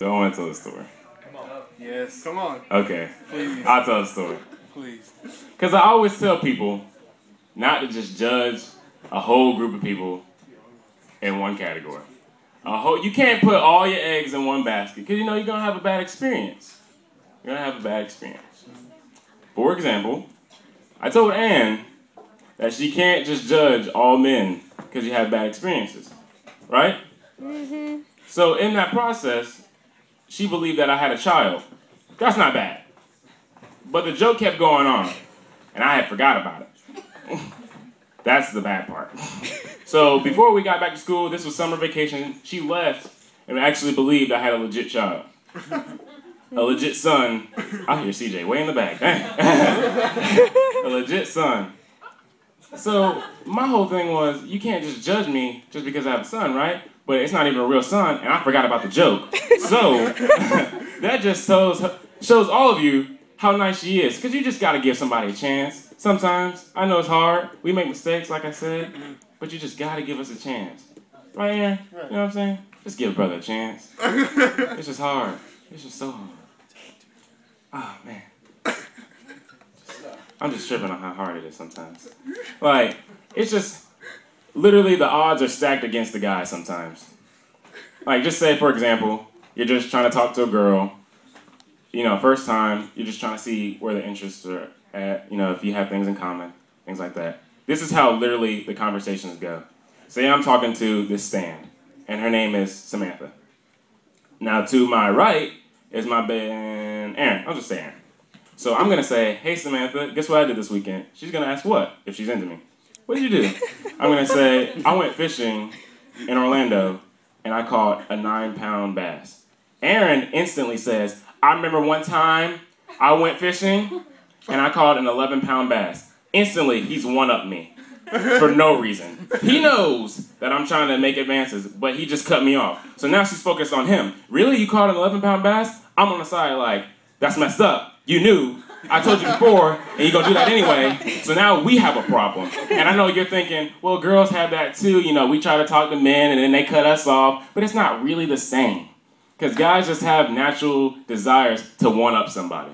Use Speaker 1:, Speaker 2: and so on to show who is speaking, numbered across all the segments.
Speaker 1: Do I want to tell the story?
Speaker 2: Come on. Yes. Come on.
Speaker 1: Okay.
Speaker 2: Please.
Speaker 1: I'll tell the story.
Speaker 2: Please.
Speaker 1: Because I always tell people not to just judge a whole group of people in one category. You can't put all your eggs in one basket because you know you're going to have a bad experience. You're going to have a bad experience. For example, I told Ann that she can't just judge all men because you have bad experiences, right? Mm-hmm. So in that process, she believed that I had a child. That's not bad. But the joke kept going on, and I had forgot about it. That's the bad part. So before we got back to school, this was summer vacation, she left and actually believed I had a legit child. A legit son. I hear CJ way in the back. A legit son. So my whole thing was, you can't just judge me just because I have a son, right? But it's not even a real son, and I forgot about the joke. So that just shows all of you how nice she is. Because you just got to give somebody a chance. Sometimes, I know it's hard. We make mistakes, like I said. But you just got to give us a chance. Right, Aaron? Right. You know what I'm saying? Just give a brother a chance. It's just hard. It's just so hard. Oh, man. I'm just tripping on how hard it is sometimes. Like, it's just, literally the odds are stacked against the guy sometimes. Like, just say, for example, you're just trying to talk to a girl. You know, first time, you're just trying to see where the interests are at, you know, if you have things in common, things like that. This is how literally the conversations go. Say I'm talking to this stand, and her name is Samantha. Now, to my right is my man, Aaron. I'll just say Aaron. So I'm going to say, hey, Samantha, guess what I did this weekend? She's going to ask what, if she's into me. What did you do? I'm going to say, I went fishing in Orlando, and I caught a 9-pound bass. Aaron instantly says, I remember one time I went fishing, and I caught an 11-pound bass. Instantly, he's one-upped me for no reason. He knows that I'm trying to make advances, but he just cut me off. So now she's focused on him. Really? You caught an 11-pound bass? I'm on the side like, that's messed up. You knew. I told you before, and you're going to do that anyway. So now we have a problem. And I know you're thinking, well, girls have that too. You know, we try to talk to men, and then they cut us off. But it's not really the same. Because guys just have natural desires to one-up somebody.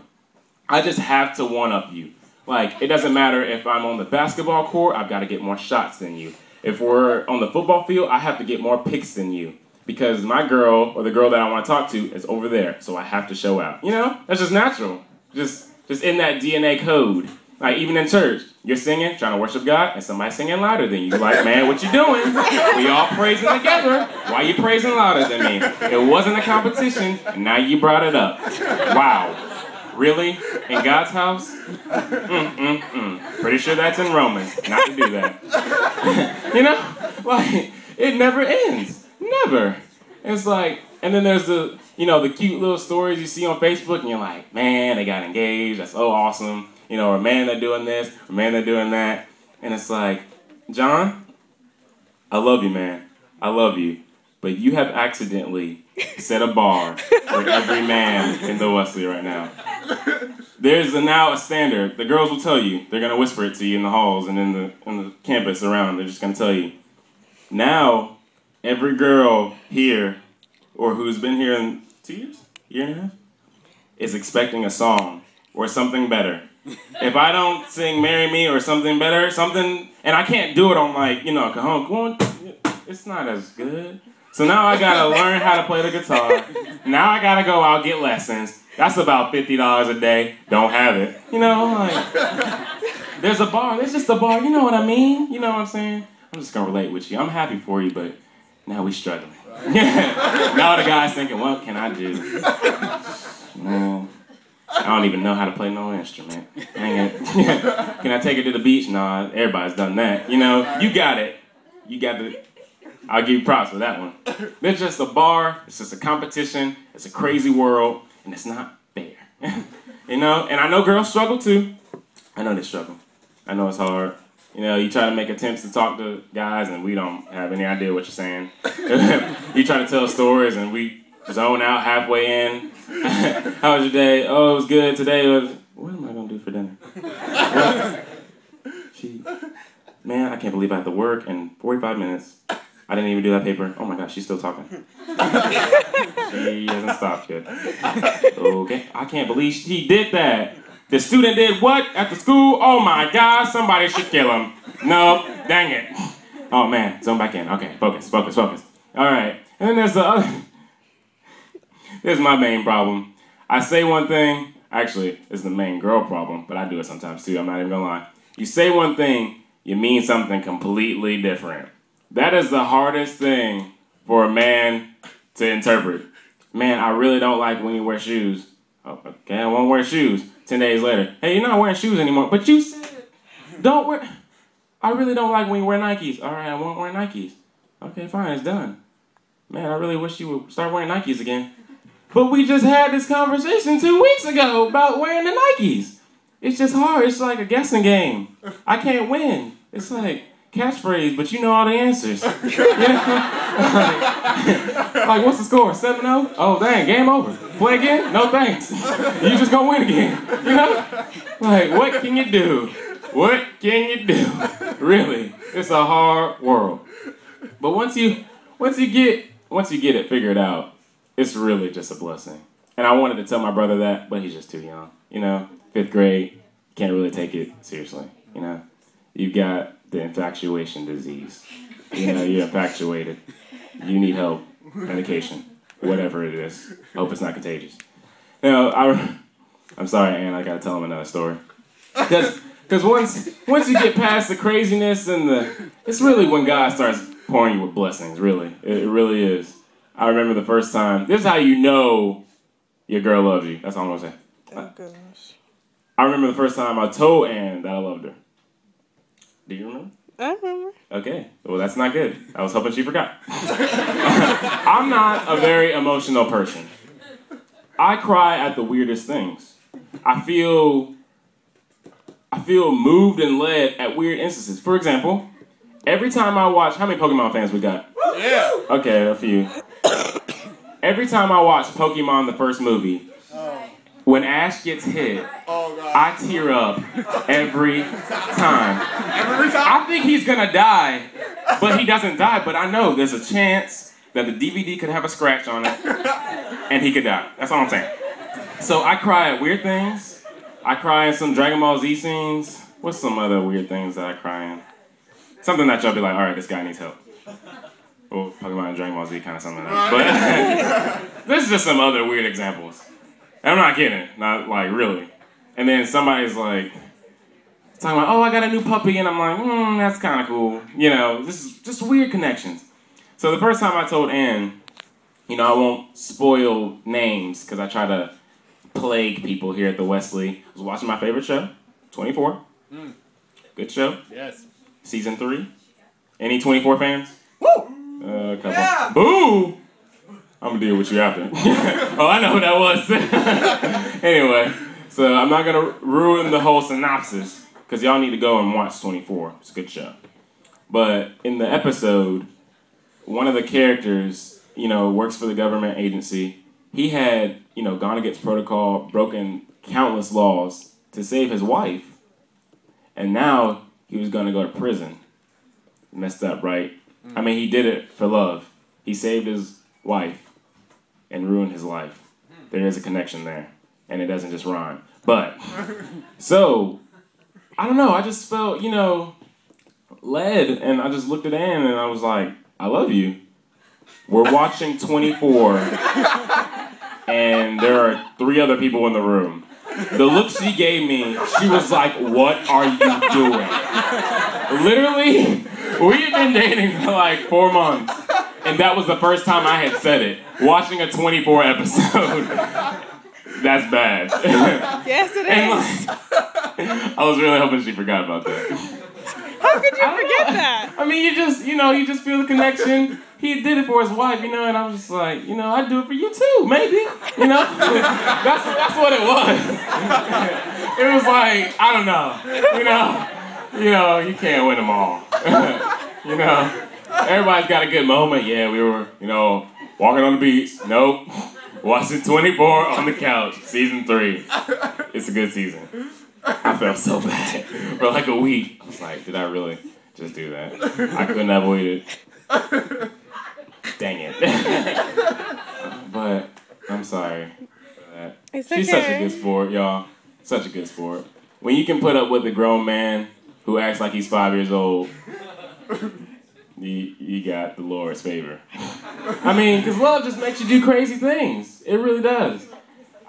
Speaker 1: I just have to one-up you. Like, it doesn't matter if I'm on the basketball court, I've got to get more shots than you. If we're on the football field, I have to get more picks than you. Because my girl, or the girl that I want to talk to, is over there, so I have to show out. You know? That's just natural. Just in that DNA code. Like, even in church, you're singing, trying to worship God, and somebody's singing louder than you. You're like, man, what you doing? We all praising together. Why you praising louder than me? It wasn't a competition, and now you brought it up. Wow. Really? In God's house? Pretty sure that's in Romans, not to do that. You know? Like, it never ends. Never. It's like, and then there's the cute little stories you see on Facebook, and you're like, man, they got engaged. That's so awesome. You know, or man, they're doing this, or man, they're doing that. And it's like, John, I love you, man. I love you. But you have accidentally set a bar for every man in the Wesley right now. There's now a standard. The girls will tell you. They're going to whisper it to you in the halls and in the campus around. They're just going to tell you. Now, every girl here, or who's been here in 2 years, year and a half, is expecting a song or something better. If I don't sing Marry Me or something better, and I can't do it on like, cajon, it's not as good. So now I gotta learn how to play the guitar. Now I gotta go out, get lessons. That's about $50 a day. Don't have it. You know, like, there's a bar. There's just a bar. You know what I mean? You know what I'm saying? I'm just gonna relate with you. I'm happy for you, but now we struggling. Now the guy's thinking, what can I do? Man, I don't even know how to play no instrument. Dang it. Can I take it to the beach? Nah, everybody's done that. You know, you got it. You got the... I'll give you props for that one. There's just a bar, it's just a competition, it's a crazy world, and it's not fair. You know, and I know girls struggle too. I know they struggle. I know it's hard. You know, you try to make attempts to talk to guys, and we don't have any idea what you're saying. You try to tell stories, and we zone out halfway in. How was your day? Oh, it was good. Today was... What am I going to do for dinner? Man, I can't believe I have to work in 45 minutes. I didn't even do that paper. Oh my gosh, she's still talking. She hasn't stopped yet. Okay, I can't believe he did that. The student did what at the school? Oh my gosh, somebody should kill him. No, dang it. Oh man, zone back in. Okay, focus. All right, and then there's the other. Here's my main problem. I say one thing. Actually, it's the main girl problem, but I do it sometimes too. I'm not even gonna lie. You say one thing, you mean something completely different. That is the hardest thing for a man to interpret. Man, I really don't like when you wear shoes. Oh, okay, I won't wear shoes. 10 days later, hey, you're not wearing shoes anymore. But you said, don't wear. I really don't like when you wear Nikes. All right, I won't wear Nikes. Okay, fine, it's done. Man, I really wish you would start wearing Nikes again. But we just had this conversation 2 weeks ago about wearing the Nikes. It's just hard. It's like a guessing game. I can't win. It's like catchphrase, but you know all the answers. Like, what's the score? 7-0? Oh, dang, game over. Play again? No thanks. You just gonna win again. You know? Like, what can you do? What can you do? Really, it's a hard world. But once you get it figured out, it's really just a blessing. And I wanted to tell my brother that, but he's just too young. You know, 5th grade, can't really take it seriously. You know, you've got the infatuation disease. You know, you're infatuated. You need help, medication, whatever it is. Hope it's not contagious. You know, I'm sorry, Ann, I gotta tell him another story. Because once you get past the craziness and it's really when God starts pouring you with blessings, really. It really is. I remember the first time. This is how you know your girl loves you. That's all I'm gonna say.
Speaker 3: Oh, goodness.
Speaker 1: I remember the first time I told Ann that I loved her. Do you remember?
Speaker 3: I remember.
Speaker 1: Okay. Well, that's not good. I was hoping she forgot. I'm not a very emotional person. I cry at the weirdest things. I feel moved and led at weird instances. For example, every time I watch... How many Pokemon fans we got?
Speaker 2: Yeah.
Speaker 1: Okay, a few. Every time I watch Pokemon, the first movie, when Ash gets hit, I tear up every time.
Speaker 2: Every time?
Speaker 1: I think he's gonna die, but he doesn't die. But I know there's a chance that the DVD could have a scratch on it, and he could die. That's all I'm saying. So I cry at weird things. I cry in some Dragon Ball Z scenes. What's some other weird things that I cry in? Something that y'all be like, all right, this guy needs help. Well, Pokemon and Dragon Ball Z kind of something like that. But this is just some other weird examples. And I'm not kidding, not like really. And then somebody's like talking about, oh, I got a new puppy, and I'm like, that's kind of cool. You know, this is just weird connections. So the first time I told Ann, you know, I won't spoil names because I try to plague people here at the Wesley. I was watching my favorite show, 24. Good show.
Speaker 2: Yes.
Speaker 1: Season 3. Any 24 fans?
Speaker 2: Woo!
Speaker 1: A couple. Yeah. Boo! I'm gonna deal with you after. Oh, I know who that was. Anyway, so I'm not gonna ruin the whole synopsis because y'all need to go and watch 24. It's a good show. But in the episode, one of the characters, you know, works for the government agency. He had, you know, gone against protocol, broken countless laws to save his wife, and now he was gonna go to prison. Messed up, right? I mean, he did it for love. He saved his wife and ruined his life. There is a connection there, and it doesn't just rhyme. But, so, I don't know, I just felt, you know, led, and I just looked at Ann, and I was like, I love you. We're watching 24, and there are 3 other people in the room. The look she gave me, she was like, what are you doing? Literally, we had been dating for like 4 months, and that was the first time I had said it. Watching a 24 episode. That's bad.
Speaker 3: Yes, it is.
Speaker 1: Like, I was really hoping she forgot about that.
Speaker 3: How could you forget that?
Speaker 1: I mean, you just feel the connection. He did it for his wife, you know, and I was just like, you know, I'd do it for you too, maybe, you know? That's what it was. It was like, I don't know, you know, you can't win them all. You know, everybody's got a good moment. Yeah, we were, you know, walking on the beach. Nope. Watching 24 on the couch, season 3. It's a good season. I felt so bad for like a week. I was like, did I really just do that? I couldn't avoid it. Dang it. But I'm sorry for that.
Speaker 3: It's
Speaker 1: She's
Speaker 3: okay.
Speaker 1: such a good sport, y'all. Such a good sport. When you can put up with a grown man who acts like he's 5 years old, you got the Lord's favor. I mean, because love just makes you do crazy things. It really does.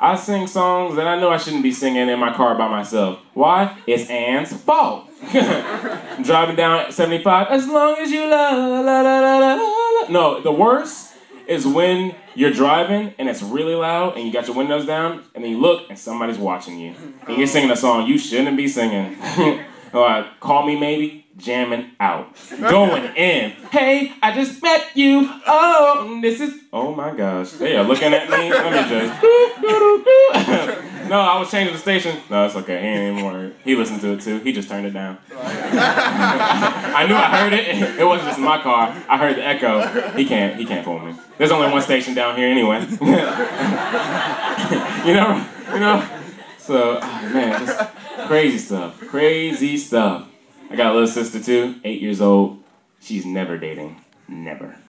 Speaker 1: I sing songs that I know I shouldn't be singing in my car by myself. Why? It's Ann's fault. I'm driving down 75. As long as you love, la, la, la, la, la. No, the worst is when you're driving and it's really loud and you got your windows down and then you look and somebody's watching you. And you're singing a song you shouldn't be singing. Call Me Maybe, jamming out. Going in. Hey, I just met you. Oh, this is... Oh my gosh. They are looking at me. Let me just... No, I was changing the station. No, it's okay. He ain't even worried. He listened to it too. He just turned it down. I knew I heard it. It wasn't just in my car. I heard the echo. He can't fool me. There's only one station down here anyway. You know? So, man, just crazy stuff. Crazy stuff. I got a little sister too, 8 years old. She's never dating. Never.